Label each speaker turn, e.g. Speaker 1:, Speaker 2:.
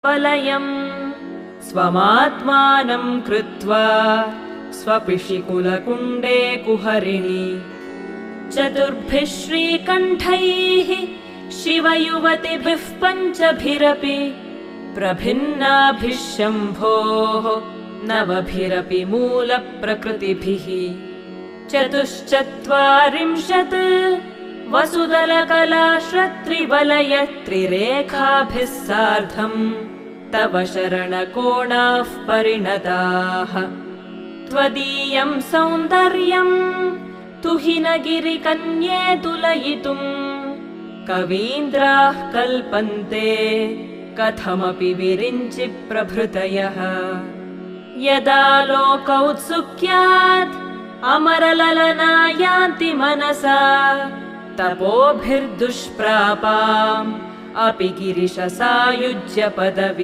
Speaker 1: वलयम् स्वमात्मानं कृत्वा स्वपिशिकुलकुण्डे कुहरिणि चतुर्भिः श्रीकण्ठैः शिवयुवतिभिः पञ्चभिरपि प्रभिन्नाभिः शम्भोः नवभिरपि मूलप्रकृतिभिः चतुश्चत्वारिंशत् वसुदलकलाश्रत्रिवलयत्रिरेखाभिः सार्धम् तव शरणकोणाः परिणताः त्वदीयं सौन्दर्यं तुहिनगिरिकन्ये तुलयितुम् कवीन्द्राः कल्पन्ते कथमपि विरिञ्चि प्रभृतयः यदा लोकौत्सुक्यात् अमरललना यान्ति मनसा तपोभिर्दुष्प्रापाम् अपि गिरिशसायुज्य पदवी।